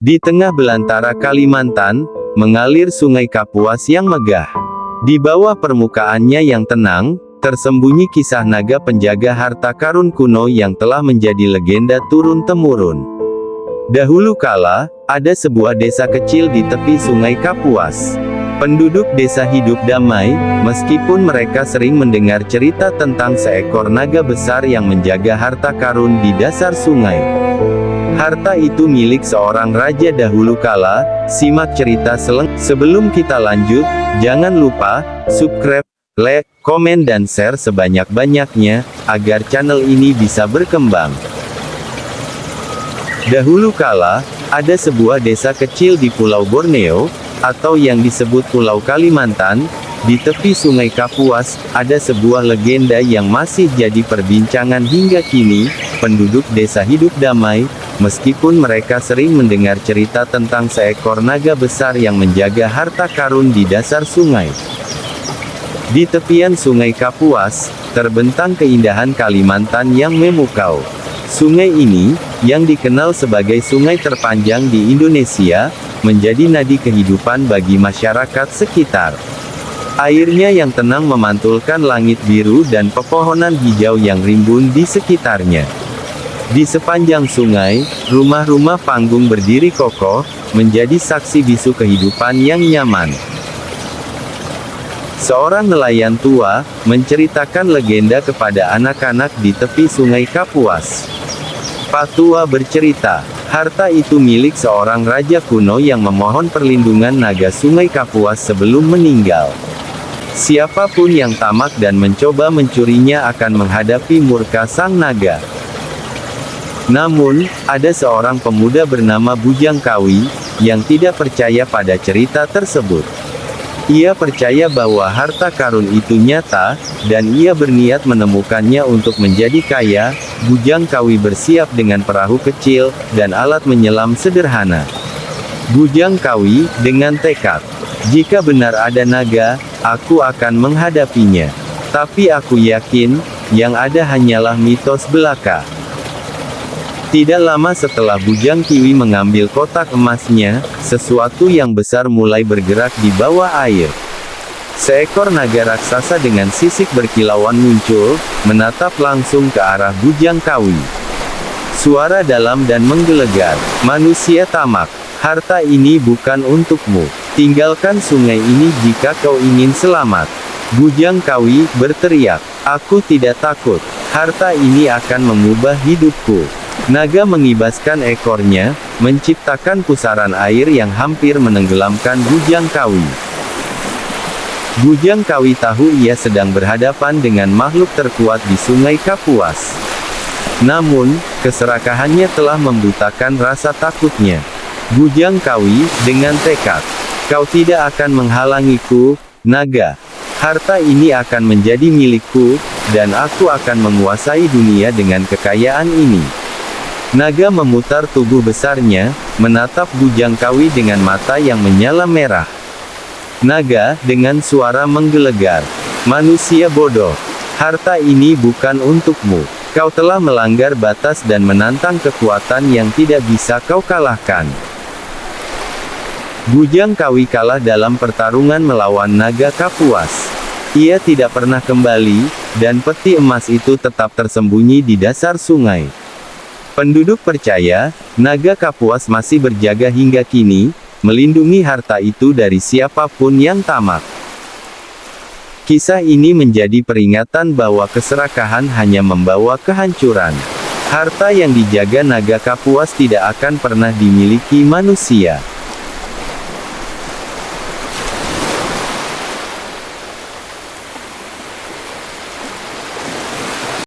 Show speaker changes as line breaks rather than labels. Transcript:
Di tengah belantara Kalimantan, mengalir Sungai Kapuas yang megah. Di bawah permukaannya yang tenang, tersembunyi kisah naga penjaga harta karun kuno yang telah menjadi legenda turun-temurun. Dahulu kala, ada sebuah desa kecil di tepi Sungai Kapuas. Penduduk desa hidup damai, meskipun mereka sering mendengar cerita tentang seekor naga besar yang menjaga harta karun di dasar sungai. Harta itu milik seorang raja dahulu kala. Simak cerita sebelum kita lanjut, jangan lupa subscribe, like, komen dan share sebanyak-banyaknya, agar channel ini bisa berkembang. Dahulu kala, ada sebuah desa kecil di Pulau Borneo, atau yang disebut Pulau Kalimantan. Di tepi Sungai Kapuas, ada sebuah legenda yang masih jadi perbincangan hingga kini. Penduduk desa hidup damai, meskipun mereka sering mendengar cerita tentang seekor naga besar yang menjaga harta karun di dasar sungai. Di tepian Sungai Kapuas, terbentang keindahan Kalimantan yang memukau. Sungai ini, yang dikenal sebagai sungai terpanjang di Indonesia, menjadi nadi kehidupan bagi masyarakat sekitar. Airnya yang tenang memantulkan langit biru dan pepohonan hijau yang rimbun di sekitarnya. Di sepanjang sungai, rumah-rumah panggung berdiri kokoh, menjadi saksi bisu kehidupan yang nyaman. Seorang nelayan tua, menceritakan legenda kepada anak-anak di tepi Sungai Kapuas. Pak Tua bercerita, harta itu milik seorang raja kuno yang memohon perlindungan naga Sungai Kapuas sebelum meninggal. Siapapun yang tamak dan mencoba mencurinya akan menghadapi murka sang naga. Namun, ada seorang pemuda bernama Bujang Kawi, yang tidak percaya pada cerita tersebut. Ia percaya bahwa harta karun itu nyata, dan ia berniat menemukannya untuk menjadi kaya. Bujang Kawi bersiap dengan perahu kecil, dan alat menyelam sederhana. Bujang Kawi, dengan tekad, jika benar ada naga, aku akan menghadapinya. Tapi aku yakin, yang ada hanyalah mitos belaka. Tidak lama setelah Bujang Kawi mengambil kotak emasnya, sesuatu yang besar mulai bergerak di bawah air. Seekor naga raksasa dengan sisik berkilauan muncul, menatap langsung ke arah Bujang Kawi. Suara dalam dan menggelegar, "Manusia tamak, harta ini bukan untukmu. Tinggalkan sungai ini jika kau ingin selamat." Bujang Kawi berteriak, "Aku tidak takut. Harta ini akan mengubah hidupku." Naga mengibaskan ekornya, menciptakan pusaran air yang hampir menenggelamkan Bujang Kawi. Bujang Kawi tahu ia sedang berhadapan dengan makhluk terkuat di Sungai Kapuas. Namun, keserakahannya telah membutakan rasa takutnya. Bujang Kawi, dengan tekad, "Kau tidak akan menghalangiku, naga. Harta ini akan menjadi milikku, dan aku akan menguasai dunia dengan kekayaan ini." Naga memutar tubuh besarnya, menatap Bujang Kawi dengan mata yang menyala merah. Naga, dengan suara menggelegar, "Manusia bodoh. Harta ini bukan untukmu. Kau telah melanggar batas dan menantang kekuatan yang tidak bisa kau kalahkan." Bujang Kawi kalah dalam pertarungan melawan naga Kapuas. Ia tidak pernah kembali, dan peti emas itu tetap tersembunyi di dasar sungai. Penduduk percaya, naga Kapuas masih berjaga hingga kini, melindungi harta itu dari siapapun yang tamak. Kisah ini menjadi peringatan bahwa keserakahan hanya membawa kehancuran. Harta yang dijaga naga Kapuas tidak akan pernah dimiliki manusia.